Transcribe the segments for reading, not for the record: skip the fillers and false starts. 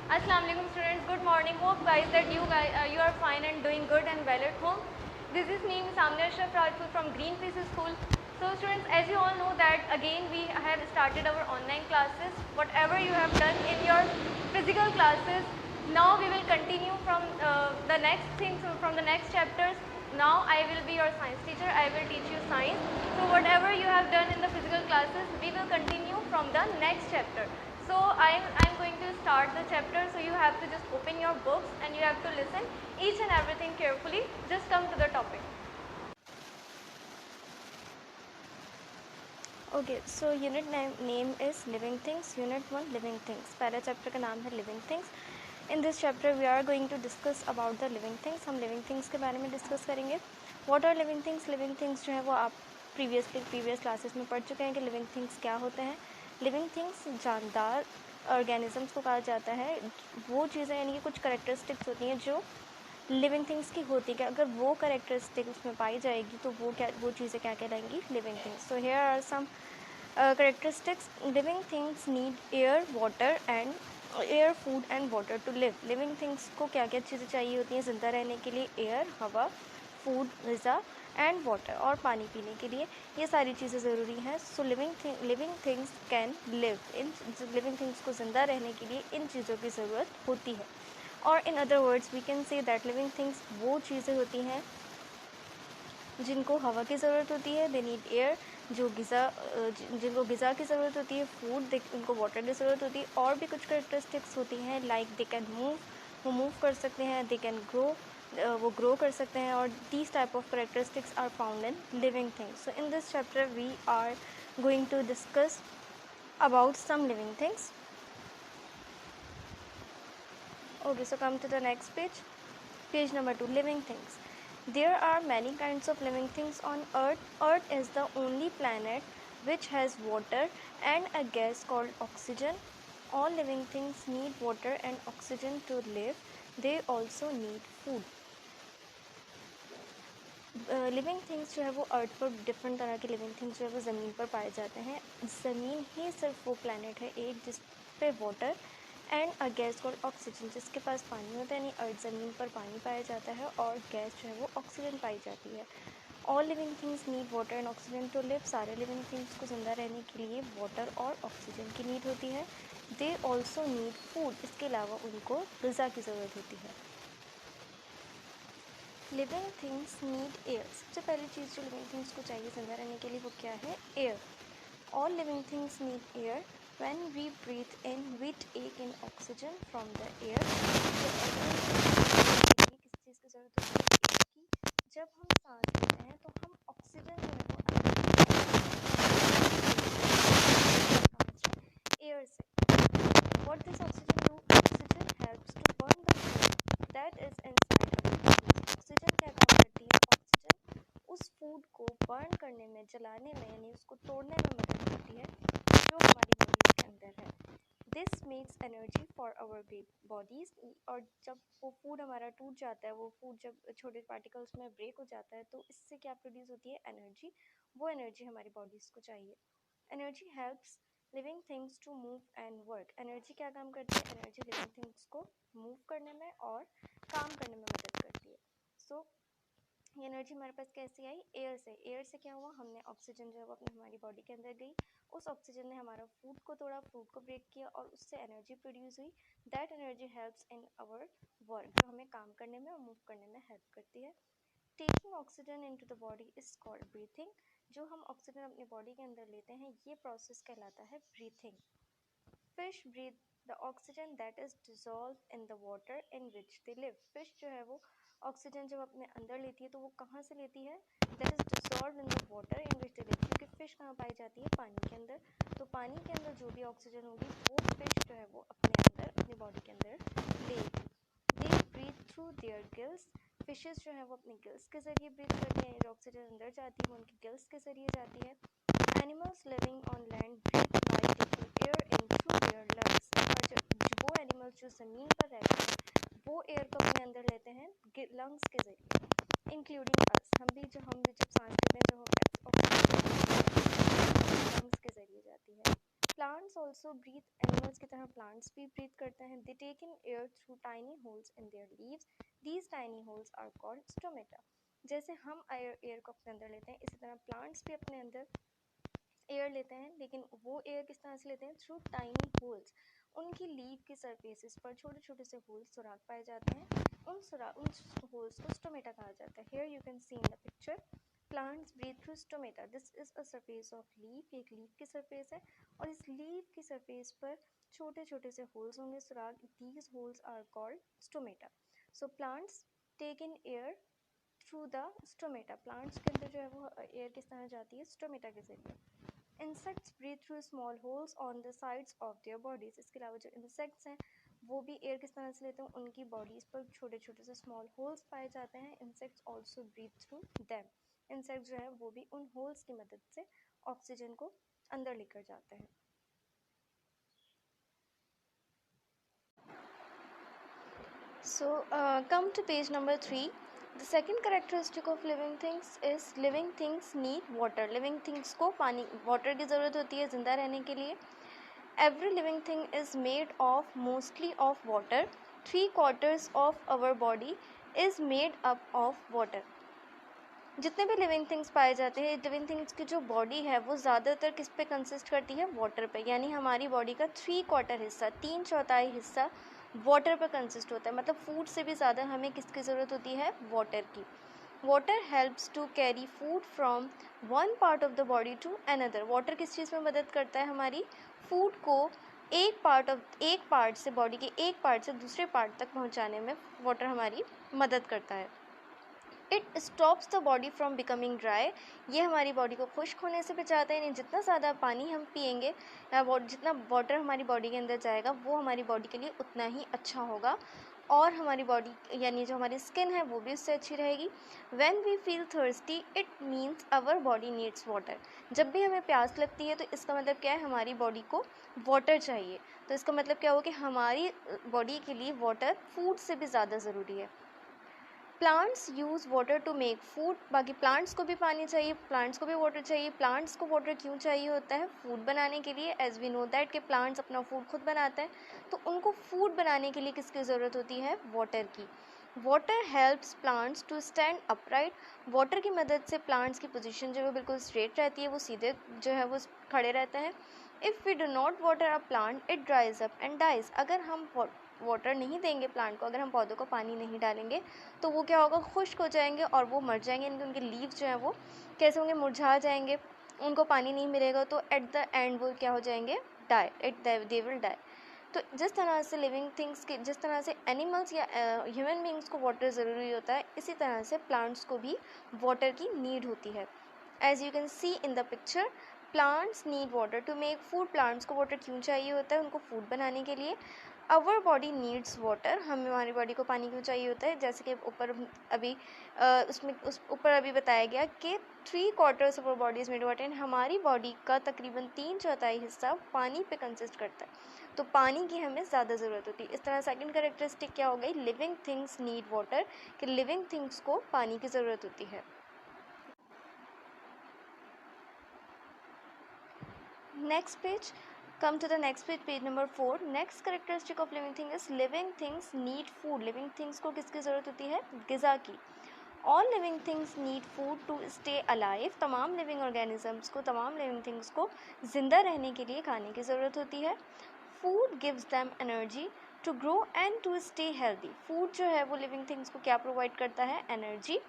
Assalamu alaikum students, good morning. Hope guys that you are fine and doing good and well at home. This is me Samia Ashraf Rajput from Greenpeace School. So students, as you all know that again we have started our online classes. Whatever you have done in your physical classes, now we will continue from the next things, from the next chapters. Now I will be your science teacher. I will teach you science. So whatever you have done in the physical classes, we will continue from the next chapter. So I'm going to start the chapter, so you have to just open your books and you have to listen each and everything carefully. Just come to the topic. Okay, so unit name is living things. Unit 1 living things. पहला chapter का नाम है living things. In this chapter we are going to discuss about the living things. हम living things के बारे में discuss करेंगे. What are living things? Living things जो है वो आप प्रीवियस क्लासेस में पढ़ चुके हैं कि लिविंग थिंग्स क्या होते हैं. लिविंग थिंग्स जानदार ऑर्गेनिजम्स को कहा जाता है. वो चीज़ें यानी कि कुछ करेक्टरिस्टिक्स होती हैं जो लिविंग थिंग्स की होती है. अगर वो करेक्टरिस्टिक उसमें पाई जाएगी तो वो चीज़ें क्या कहलाएंगी? Living things. So here are some characteristics. Living things need air, water and air, food and water to live. Living things को क्या क्या चीज़ें चाहिए होती हैं ज़िंदा रहने के लिए? एयर, हवा, फूड, ग़िज़ा एंड वाटर, और पानी पीने के लिए. ये सारी चीज़ें ज़रूरी हैं. So living things can live. इन लिविंग थिंग्स को ज़िंदा रहने के लिए इन चीज़ों की ज़रूरत होती है. और in other words we can say that living things वो चीज़ें होती हैं जिनको हवा की ज़रूरत होती है. दे नीड एयर, जिनको ग़िज़ा की ज़रूरत होती है. फूड, उनको वाटर की ज़रूरत होती है. और भी कुछ करेक्टरिस्टिक्स होती हैं लाइक दे कैन मूव, वो मूव कर सकते हैं. दे कैन ग्रो, वो ग्रो कर सकते हैं. और these type of characteristics are found in living things. So in this chapter we are going to discuss about some living things. Okay, so come to the next page. Page number 2, living things. There are many kinds of living things on Earth. Earth is the only planet which has water and a gas called oxygen. All living things need water and oxygen to live. They also need food. Living things जो है वो अर्थ पर different तरह के living things जो है वो ज़मीन पर पाए जाते हैं. ज़मीन ही सिर्फ वो प्लानट है एक जिस पे water and a gas called oxygen, जिसके पास पानी होता है. यानी अर्थ ज़मीन पर पानी पाया जाता है और गैस जो है वो ऑक्सीजन पाई जाती है. All living things need water and oxygen to live. सारे लिविंग थिंग्स को ज़िंदा रहने के लिए वाटर और ऑक्सीजन की नीड होती है. They also need food. इसके अलावा उनको ग़िज़ा की ज़रूरत होती है. Living things need air. सबसे पहली चीज़ जो लिविंग थिंग्स को चाहिए ज़िंदा रहने के लिए वो क्या है? Air. All living things need air. When we breathe in we take in oxygen from the air. किस चीज़ की ज़रूरत होती है? एयर की. जब हम सांस लेते हैं तो हम ऑक्सीजन जो है वो एयर से. What does oxygen do? Oxygen helps to burn the food that is inside our bodies. Oxygen क्या काम करती है? ऑक्सीजन उस फूड को बर्न करने में, जलाने में, यानी उसको तोड़ने में मदद करती है जो हमारी बॉडीज के अंदर है. This makes energy for our bodies. और जब वो फूड हमारा टूट जाता है, वो फूड जब छोटे पार्टिकल्स में ब्रेक हो जाता है तो इससे क्या प्रोड्यूस होती है? एनर्जी. वो एनर्जी हमारी बॉडीज़ को चाहिए. Energy helps living things to move and work. Energy क्या काम करती है? एनर्जी लिविंग थिंग्स को मूव करने में और काम करने में मदद करती है. सो ये एनर्जी हमारे पास कैसे आई? एयर से. एयर से क्या हुआ? हमने ऑक्सीजन जो है वो अपने हमारी बॉडी के अंदर गई. उस ऑक्सीजन ने हमारा फूड को तोड़ा, फूड को ब्रेक किया और उससे एनर्जी प्रोड्यूस हुई. That energy helps in our work, जो हमें काम करने में और मूव करने में हेल्प करती है. Taking oxygen into the body is called breathing. जो हम ऑक्सीजन अपनी बॉडी के अंदर लेते हैं ये प्रोसेस कहलाता है breathing. Fish breathe the oxygen that is dissolve in the water in which they live. Fish जो है वो ऑक्सीजन जब अपने अंदर लेती है तो वो कहाँ से लेती है? That is dissolve in the water in which they live. क्योंकि फिश कहाँ पाई जाती है? पानी के अंदर. तो पानी के अंदर जो भी ऑक्सीजन होगी वो फिश जो है वो अपने अंदर, अपनी बॉडी के अंदर लेगी. They breathe through their gills. Fishes जो है वो अपने गिल्स के ज़रिए ब्रीथ करते हैं. जो ऑक्सीजन अंदर जाती है वो उनके गिल्स के ज़रिए जाती है. Animals living on land breathe by taking air in through their lungs. और वो एनिमल्स जो ज़मीन पर रहते हैं वो एयर को अपने अंदर लेते हैं लंग्स के ज़रिए. इंक्लूडिंग अस. हम भी जब सांस लेते हैं जो ऑक्सीजन लंग्स के ज़रिए जाती है. प्लांट्स ऑल्सो ब्रीथ, एनिमल्स की तरह प्लांट्स भी ब्रीथ करते हैं। They take in air through tiny holes in their leaves, these tiny holes are called stomata. जैसे हम एयर को अपने अंदर लेते हैं, इसी तरह प्लांट्स भी अपने अंदर एयर लेते हैं, लेकिन वो एयर किस तरह से लेते हैं? Through tiny holes. उनकी लीव की सरफेसिस पर छोटे छोटे से होल्स, सुराख पाए जाते हैं। उन होल्स को स्टोमेटा कहा जाता है। Here you can see in the picture, plants breathe through stomata. This is a surface of leaf, एक लीफ की सरफेस है और इस लीफ की सरफेस पर छोटे छोटे से होल्स होंगे, सुराख। These holes are called stomata. So plants take in air through the stomata. Plants के अंदर जो है वो एयर किस तरह जाती है? स्टोमेटा के जरिए। Insects breathe through small holes on the sides of their bodies. इसके अलावा जो इंसेक्ट्स हैं वो भी एयर किस तरह से लेते हैं? उनकी बॉडीज पर छोटे छोटे से स्मॉल होल्स पाए जाते हैं। Insects also breathe through them. Insect जो है वो भी उन होल्स की मदद से ऑक्सीजन को अंदर लेकर जाते हैं। So come to page number 3. The second characteristic of living things is living things need water. Living things को पानी, water की ज़रूरत होती है ज़िंदा रहने के लिए। Every living thing is made of mostly of water. 3/4 of our body is made up of water. जितने भी लिविंग थिंग्स पाए जाते हैं, लिविंग थिंग्स की जो बॉडी है वो ज़्यादातर किस पे कंसिस्ट करती है? वाटर पे। यानी हमारी बॉडी का 3/4 हिस्सा, 3/4 हिस्सा वाटर पर कंसिस्ट होता है। मतलब फूड से भी ज़्यादा हमें किसकी ज़रूरत होती है? वाटर की। Water helps to carry food from one part of the body to another. Water किस चीज़ में मदद करता है? हमारी फूड को एक पार्ट से, बॉडी के एक पार्ट से दूसरे पार्ट तक पहुंचाने में वाटर हमारी मदद करता है। It stops the body from becoming dry. ये हमारी बॉडी को खुश्क होने से बचाता है। यानी जितना ज़्यादा पानी हम पिएंगे या जितना वाटर हमारी बॉडी के अंदर जाएगा वो हमारी बॉडी के लिए उतना ही अच्छा होगा और हमारी बॉडी यानी जो हमारी स्किन है वो भी उससे अच्छी रहेगी। When we feel thirsty it means our body needs water. जब भी हमें प्यास लगती है तो इसका मतलब क्या है? हमारी बॉडी को वाटर चाहिए। तो इसका मतलब क्या हो कि हमारी बॉडी के लिए वाटर फूड से भी ज़्यादा ज़रूरी है। Plants use water to make food. बाकी प्लांट्स को भी पानी चाहिए, प्लांट्स को भी वाटर चाहिए। प्लांट्स को वाटर क्यों चाहिए होता है? फूड बनाने के लिए। एज वी नो दैट कि प्लांट्स अपना फूड खुद बनाते हैं, तो उनको फूड बनाने के लिए किसकी ज़रूरत होती है? वाटर की। Water helps plants to stand upright. Water की मदद से प्लांट्स की पोजीशन जो है बिल्कुल स्ट्रेट रहती है, वो सीधे जो है वो खड़े रहते हैं। If we do not water a plant it dries up and dies. अगर हम वाटर नहीं देंगे प्लांट को, अगर हम पौधों को पानी नहीं डालेंगे तो वो क्या होगा? खुश्क हो जाएंगे और वो मर जाएंगे। यानी उनके लीव्स जो हैं वो कैसे होंगे? मुरझा जाएंगे। उनको पानी नहीं मिलेगा तो एट द एंड वो क्या हो जाएंगे? डाई। They will die. तो जिस तरह से लिविंग थिंग्स की, जिस तरह से एनिमल्स या ह्यूमन बींग्स को वाटर ज़रूरी होता है, इसी तरह से प्लांट्स को भी वाटर की नीड होती है। As you can see in the picture, plants need water to make food. Plants को वाटर क्यों चाहिए होता है? उनको फूड बनाने के लिए। Our body needs water. हमारी बॉडी को पानी क्यों चाहिए होता है? जैसे कि ऊपर अभी उस ऊपर अभी बताया गया कि 3/4 of our body is made water. हमारी बॉडी का तकरीबन 3/4 हिस्सा पानी पे कंसिस्ट करता है, तो पानी की हमें ज़्यादा ज़रूरत होती है। इस तरह सेकंड कैरेक्टरिस्टिक क्या हो गई? लिविंग थिंग्स नीड वाटर, कि लिविंग थिंग्स को पानी की ज़रूरत होती है। Next page, come to the next page, page number 4. Next characteristic of living thing is living things need food. living things को किसकी ज़रूरत होती है? ग़िज़ा की। all living things need food to stay alive. तमाम living organisms को, तमाम living things को ज़िंदा रहने के लिए खाने की ज़रूरत होती है। food gives them energy to grow and to stay healthy. food जो है वो living things को क्या प्रोवाइड करता है? एनर्जी।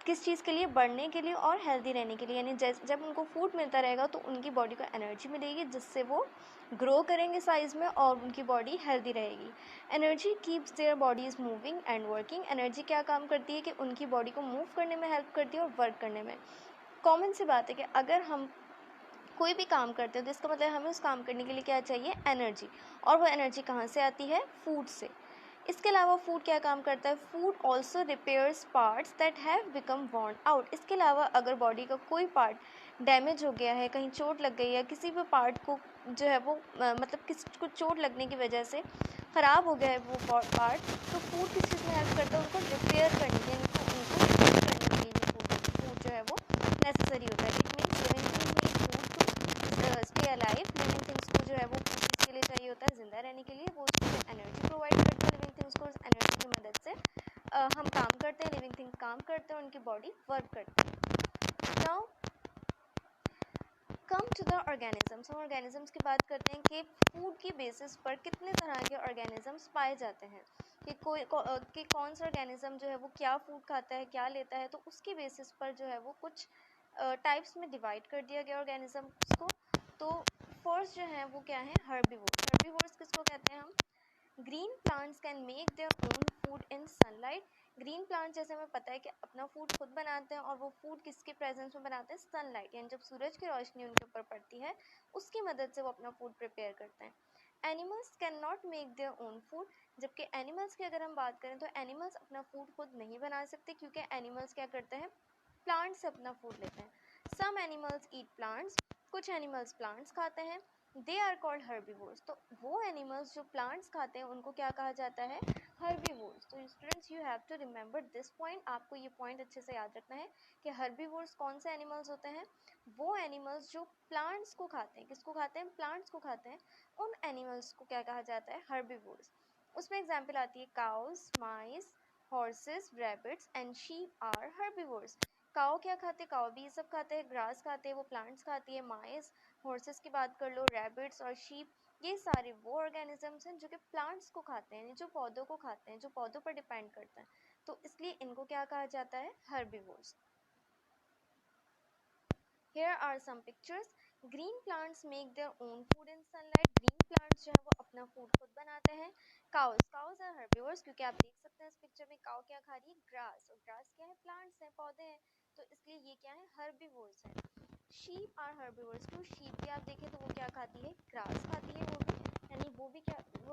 किस चीज़ के लिए? बढ़ने के लिए और हेल्दी रहने के लिए। यानी जब उनको फूड मिलता रहेगा तो उनकी बॉडी को एनर्जी मिलेगी, जिससे वो ग्रो करेंगे साइज़ में और उनकी बॉडी हेल्दी रहेगी। Energy keeps their bodies moving and working. Energy क्या काम करती है? कि उनकी बॉडी को मूव करने में हेल्प करती है और वर्क करने में। कॉमन सी बात है कि अगर हम कोई भी काम करते हैं तो इसका मतलब हमें उस काम करने के लिए क्या चाहिए? एनर्जी। और वो एनर्जी कहाँ से आती है? फूड से। इसके अलावा फूड क्या काम करता है? Food also repairs parts that have become worn out. इसके अलावा अगर बॉडी का कोई पार्ट डैमेज हो गया है, कहीं चोट लग गई है, किसी भी पार्ट को जो है वो मतलब किसी को चोट लगने की वजह से ख़राब हो गया है वो पार्ट, तो फूड किस चीज़ में हेल्प करता है? उनको रिपेयर करने के लिए, उनको रिपेयर करने के लिए फूड जो है वो नेसेसरी होता है। It means living things need food to stay alive. Living things करते हैं, उनकी बॉडी वर्क करती है। Now come to the organisms. हम ऑर्गेनिजम्स की बात करते हैं कि फूड की बेसिस पर कितने तरह के ऑर्गेनिजम्स पाए जाते हैं, कि कौन सा ऑर्गेनिज्म जो है वो क्या फूड खाता है, क्या लेता है, तो उसकी बेसिस पर जो है वो कुछ टाइप्स में डिवाइड कर दिया गया ऑर्गेनिजम्स को। तो फर्स्ट जो है वो क्या है, हर्बीवोर्स। हर्बीवोर्स किसको कहते हैं हम? Green plants can make their own food in sunlight. Green plant जैसे हमें पता है कि अपना फूड खुद बनाते हैं, और वो फूड किसके प्रेजेंस में बनाते हैं? सनलाइट, यानी जब सूरज की रोशनी उनके ऊपर पड़ती है उसकी मदद से वो अपना फूड प्रिपेयर करते हैं। Animals can not make their own food. जबकि एनिमल्स की अगर हम बात करें तो एनिमल्स अपना फूड खुद नहीं बना सकते, क्योंकि एनिमल्स क्या करते हैं? प्लांट से अपना फूड लेते हैं। Some animals eat plants. कुछ एनिमल्स प्लांट्स खाते हैं। They are called herbivores. तो वो एनिमल्स जो प्लांट्स खाते हैं उनको क्या कहा जाता है? हर्बीवोर्स। तो students you have to remember this point. आपको ये पॉइंट अच्छे से याद रखना है कि हर्बीवोर्स कौन से एनिमल्स होते हैं? वो एनिमल्स जो प्लांट्स को खाते हैं। किसको खाते हैं? प्लांट्स को खाते हैं। उन एनिमल्स को क्या कहा जाता है? हर्बीवोर्स। उसमें एग्जाम्पल आती है cows, mice, horses, rabbits and sheep are herbivores. Cow क्या खाते हैं? काओ भी ये सब खाते हैं, ग्रास खाते हैं, वो प्लांट्स खाती है। माइस, हॉर्सेस की बात कर लो, रैबिट्स और शीप, ये सारे वो ऑर्गेनिजम्स हैं जो कि प्लांट्स को खाते हैं, जो पौधों को खाते हैं, जो पौधों पर डिपेंड करते हैं। तो इसलिए इनको क्या कहा जाता है? Herbivores. Here are some pictures. Green plants make their own food in sunlight. Green plants जो है वो अपना फूड खुद बनाते हैं. Cows are herbivores, क्योंकि आप देख सकते हैं इस पिक्चर में काउ क्या खा रही है? ग्रास। और ग्रास क्या है? प्लांट्स हैं, पौधे हैं, तो इसलिए ये क्या है? हर्बीवोर्स हैं. Sheep are herbivores too. Sheep भी आप देखें तो वो क्या खाती है? ग्रास खाती है वो भी, यानी वो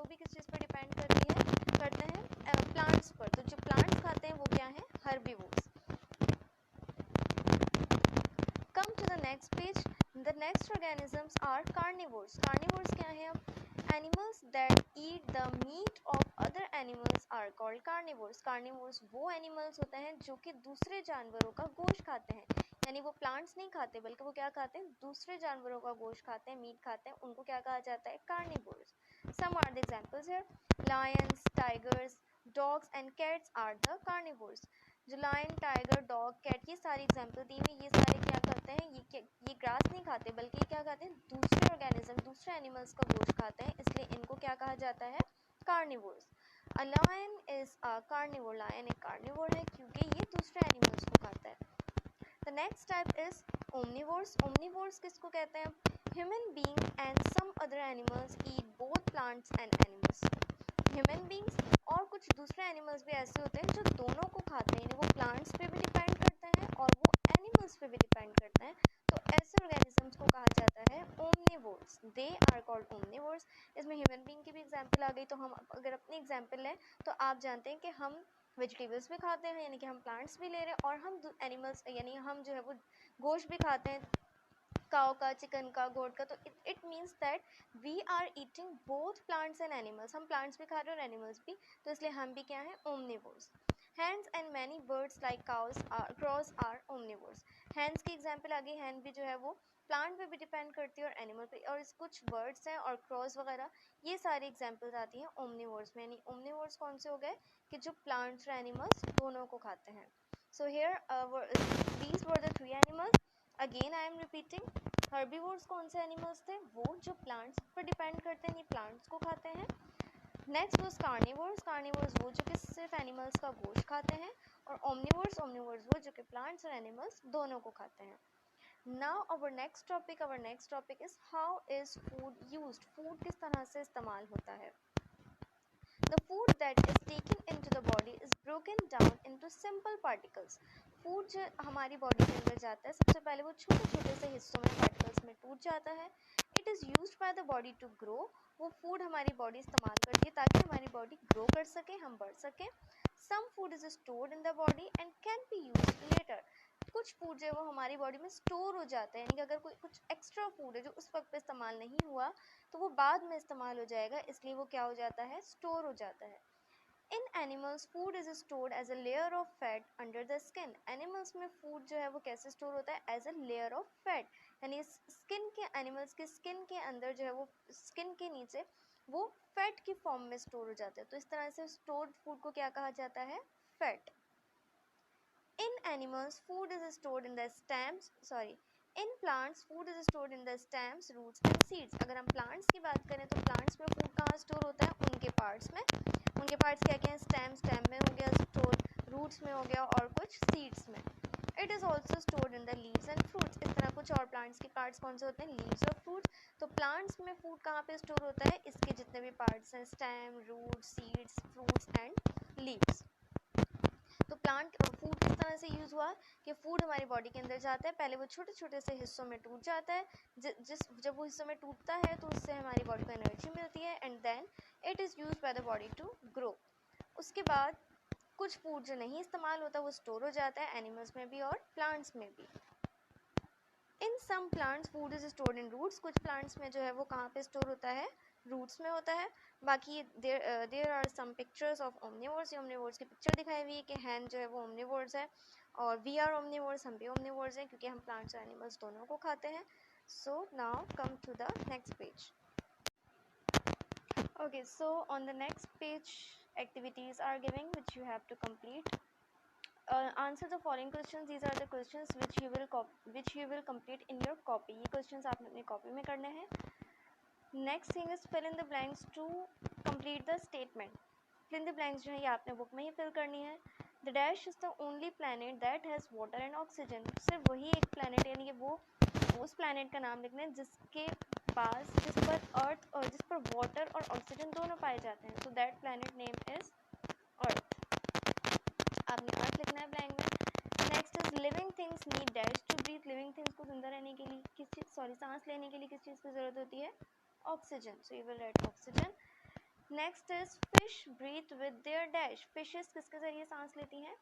भी किस चीज़ पर डिपेंड करते हैं? प्लांट्स पर। तो जो प्लांट्स खाते हैं वो क्या है? Herbivores. Come to the next page. The next organisms are carnivores. Carnivores क्या है? Animals that eat the meat of other animals are called carnivores. Carnivores वो animals होते हैं जो कि दूसरे जानवरों का गोश्त खाते हैं, यानी वो प्लांट्स नहीं खाते बल्कि वो क्या खाते हैं? दूसरे जानवरों का गोश्त खाते हैं, मीट खाते हैं, उनको क्या कहा जाता है? Carnivores. Some are the examples here. Lions, tigers, dogs and cats are the carnivores. जो लायन, टाइगर, डॉग, कैट, ये सारी एग्जाम्पल दी हुई, ये सारे क्या करते हैं? ये ग्रास नहीं खाते बल्कि क्या खाते हैं? दूसरे ऑर्गेनिज्म, दूसरे एनिमल्स का गोश्त खाते हैं, इसलिए इनको क्या कहा जाता है? Carnivores. A lion is a carnivore. Lion एक कार्निवोर है क्योंकि ये दूसरे एनिमल्स को खाता है. The next type is omnivores. Omnivores किसको कहते हैं? Human being and some other animals eat both plants and animals. Human beings और कुछ दूसरे एनिमल्स भी ऐसे होते हैं जो दोनों को खाते हैं, वो प्लांट्स पे भी डिपेंड करते हैं और वो एनिमल्स पे भी डिपेंड करते हैं. तो ऐसे ऑर्गेनिजम्स को कहा जाता है omnivores. They are called omnivores. इसमें ह्यूमन बींग की भी एग्जांपल आ गई. तो हम अगर अपनी एग्जांपल लें तो आप जानते हैं कि हम वेजिटेबल्स भी खाते हैं, यानी कि हम प्लांट्स भी ले रहे हैं, और हम एनिमल्स यानी हम जो है वो गोश्त भी खाते हैं, काऊ का, चिकन का, गोट का. तो it means that we are eating both plants and animals. हम प्लांट्स भी खा रहे हैं और एनिमल्स भी, तो इसलिए हम भी क्या हैं? Omnivores. Hens and many birds like crows are omnivores. Hens की एग्जांपल आ गई. हैंड भी जो है वो प्लांट पे भी डिपेंड करती है और एनिमल पे, और कुछ बर्ड्स हैं और क्रॉस वगैरह, ये सारी एग्जांपल्स आती हैं ओमनिवोर्स में. यानी ओमनिवोर्स कौन से हो गए? कि जो प्लांट्स और एनिमल्स दोनों को खाते हैं. So here these were the three animals. Again I am repeating. Herbivores कौन से एनिमल्स थे? वो जो प्लांट्स पर डिपेंड करते हैं, प्लांट्स को खाते हैं. Next was carnivores. कार्निवोर्स वो जो कि सिर्फ एनिमल्स का गोश्त खाते हैं. और ओमनिवोर्स वो जो कि प्लांट्स और एनिमल्स दोनों को खाते हैं. Now our next topic is how is food used. Food किस तरह से इस्तेमाल होता है. The food that is taken into the body is broken down into simple particles. Food जो हमारी बॉडी के अंदर जाता है, सबसे पहले वो छोटे छोटे से हिस्सों में, पार्टिकल्स में टूट जाता है. It is used by the body to grow. वो फूड हमारी बॉडी इस्तेमाल करती है ताकि हमारी बॉडी ग्रो कर सके, हम बढ़ सकें. Some food is stored in the body and can be used later. कुछ फूड जो है वो हमारी बॉडी में स्टोर हो जाता है, यानी कि अगर कोई कुछ एक्स्ट्रा फूड है जो उस वक्त पे इस्तेमाल नहीं हुआ तो वो बाद में इस्तेमाल हो जाएगा, इसलिए वो क्या हो जाता है? स्टोर हो जाता है. In animals food is stored as a layer of fat under the skin. Animals में फूड जो है वो कैसे स्टोर होता है? As a layer of fat, यानी स्किन के, एनिमल्स के स्किन के अंदर जो है वो, स्किन के नीचे वो फैट की फॉर्म में स्टोर हो जाता है. तो इस तरह से स्टोर्ड फूड को क्या कहा जाता है? Fat. In animals, food is stored in the stems. Sorry. In plants, food is stored in the stems, roots and seeds. अगर हम plants की बात करें तो plants में food कहाँ store होता है? उनके parts में. उनके parts क्या क्या हैं? stem में हो गया store, roots में हो गया और कुछ seeds में. It is also stored in the leaves and fruits. इस तरह कुछ और plants के parts कौन से होते हैं? Leaves और fruits. तो plants में food कहाँ पे store होता है? इसके जितने भी parts हैं, stem, roots, seeds, fruits and leaves. तो प्लांट फूड किस तरह से यूज़ हुआ कि फूड हमारी बॉडी के अंदर जाता है, पहले वो छोटे छोटे से हिस्सों में टूट जाता है, जब वो हिस्सों में टूटता है तो उससे हमारी बॉडी को एनर्जी मिलती है and then it is used by the body to grow. उसके बाद कुछ फूड जो नहीं इस्तेमाल होता वो स्टोर हो जाता है एनिमल्स में भी और प्लांट्स में भी. In some plants food is stored in roots. कुछ प्लांट्स में जो है वो कहाँ पे स्टोर होता है? रूट्स में होता है. बाकी there are some pictures of omnivores. ये ओमनिवोर्स की पिक्चर दिखाई हुई है कि हैन जो है वो ओमनिवोर्स है और वी आर ओमनिवोर्स, हम भी ओमनिवोर्स हैं क्योंकि हम प्लांट्स और एनिमल्स दोनों को खाते हैं. So now come to the next page. Okay, so on the next page activities are given which you have to complete. Answer the following questions. These are the questions which you will complete in your copy. ये questions आपने अपनी copy में करने हैं. Next thing is fill in the blanks to complete the statement. Fill in the blanks जो है ये आपने book में ही fill करनी है. The dash is the only planet that has water and oxygen. सिर्फ वही एक planet यानी कि वो उस planet का नाम लिखना है जिस पर अर्थ और जिस पर वाटर और ऑक्सीजन दोनों पाए जाते हैं. So that planet name is Earth. आपने अर्थ लिखना है ब्लैंक में. Next is living things need dash to breathe. लिविंग थिंग्स को जिंदा रहने के लिए सांस लेने के लिए किस चीज़ की ज़रूरत होती है? Oxygen. So you will write oxygen. Next is fish breathe with their dash. Fishes किसके ज़रिए सांस लेती हैं?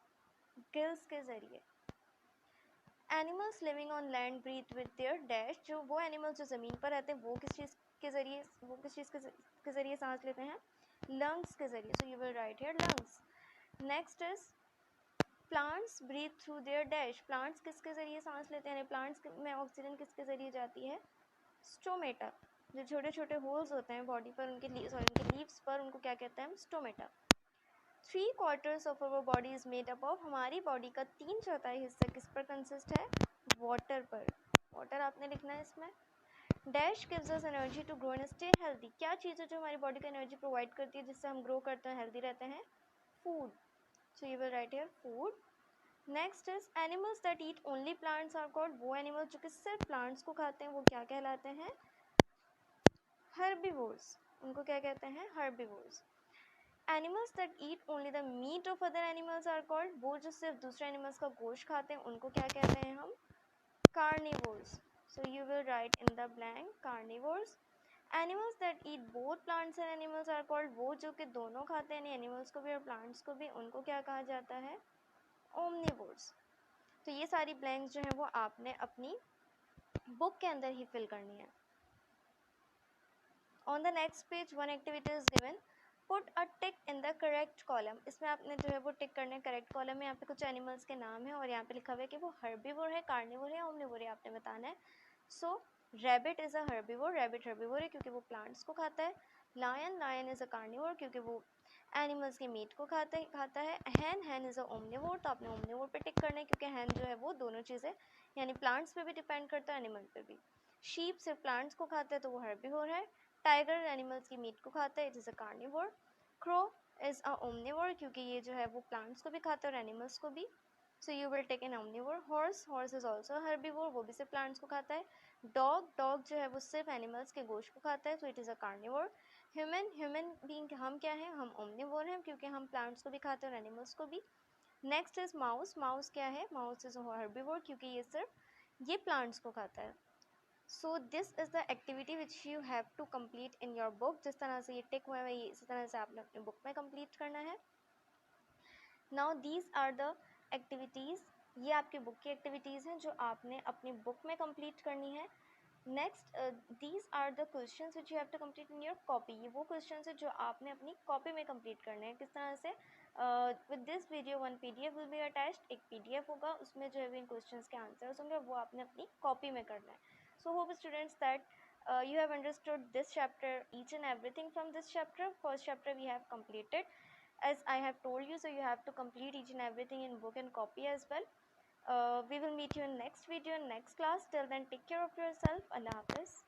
गिल्स के ज़रिए. एनिमल्स लिविंग ऑन लैंड ब्रीथ विद देयर डैश. जो वो एनिमल्स जो ज़मीन पर रहते हैं वो किस चीज़ के ज़रिए सांस लेते हैं? लंग्स के ज़रिए. So you will write here lungs. Next is plants breathe through their dash. Plants किसके ज़रिए सांस लेते हैं? प्लांट्स में ऑक्सीजन किसके ज़रिए जाती है? स्टोमेटा. जो छोटे छोटे होल्स होते हैं बॉडी पर उनके लीव्स पर उनको क्या कहते हैं? Stomata. 3/4 of our body is made up of. हमारी बॉडी का 3/4 हिस्सा किस पर कंसिस्ट है? वाटर पर. वाटर आपने लिखना है इसमें. Dash gives us energy to grow and stay healthy. क्या चीज़ है जो हमारी बॉडी को एनर्जी प्रोवाइड करती है जिससे हम ग्रो करते हैं, हेल्दी रहते हैं? Food. So you will write here food. Next is animals that eat only plants are called. वो animals जो कि सिर्फ plants को खाते हैं वो क्या कहलाते हैं? Herbivores. उनको क्या कहते हैं? Herbivores. Animals that eat only the meat of other animals are called. वो जो सिर्फ दूसरे animals का गोश्त खाते हैं उनको क्या कहते हैं हम? Carnivores. So you will write in the blank carnivores. Animals that eat both plants and animals are called. वो जो कि दोनों खाते हैं यानी animals को भी और plants को भी, उनको क्या कहा जाता है? Omnivores. तो ये सारी blanks जो हैं वो आपने अपनी book के अंदर ही fill करनी है. On the next page one activity is given. Put a tick in the correct column. इसमें आपने जो है वो टिक करने करेक्ट कॉलम में. यहाँ पे कुछ एनिमल्स के नाम है और यहाँ पे लिखा हुआ है कि वो हर्बीवोर है, कार्निवोर है, ओमनिवोर है. आपने बताना है. So rabbit is a herbivore. Rabbit herbivore है क्योंकि वो प्लांट्स को खाता है. लायन इज़ अ कार्निवोर क्योंकि वो एनिमल्स के मीट को खाता है. हैन इज़ अ ओमनिवोर. तो आपने ओमनिवोर पे टिक करना है क्योंकि हैन जो है वो दोनों चीज़ें यानी प्लांट्स पे भी डिपेंड करता है, एनिमल पे भी. शीप सिर्फ प्लांट्स को खाता है तो वो हर्बीवोर है. टाइगर एनिमल्स की मीट को खाता है, it is a carnivore. Crow is a omnivore क्योंकि ये जो है वो प्लांट्स को भी खाता है और एनिमल्स को भी. So you will take an omnivore. Horse is also herbivore. वो भी सिर्फ प्लांट्स को खाता है. डॉग जो है वो सिर्फ एनिमल्स के गोश्त को खाता है, so it is a carnivore. Human being हम क्या हैं? हम ओमनिवोर हैं क्योंकि हम प्लांट्स को भी खाते हैं और एनिमल्स को भी. नेक्स्ट इज माउस क्या है? माउस इज़ अ हर्बीवोर क्योंकि ये प्लांट्स को खाता है. So this is the activity which you have to complete in your book. जिस तरह से ये टिक हुआ है इसी तरह से आपने अपनी बुक में कम्प्लीट करना है. Now these are the activities. ये आपकी बुक की एक्टिविटीज़ हैं जो आपने अपनी बुक में कम्प्लीट करनी है. Next these are the question which you have to complete in your copy. ये वो क्वेश्चन है जो आपने अपनी कॉपी में कम्प्लीट करने हैं. किस तरह से? With this video one PDF will be attached. एक PDF होगा उसमें जो है इन क्वेश्चन के आंसर्स होंगे वो आपने अपनी कॉपी में करना है. So hope students that you have understood this chapter, each and everything from this chapter. First chapter we have completed. as I have told you, so you have to complete each and everything in book and copy as well. We will meet you in next video, in next class. Till then, take care of yourself. Allah Hafiz.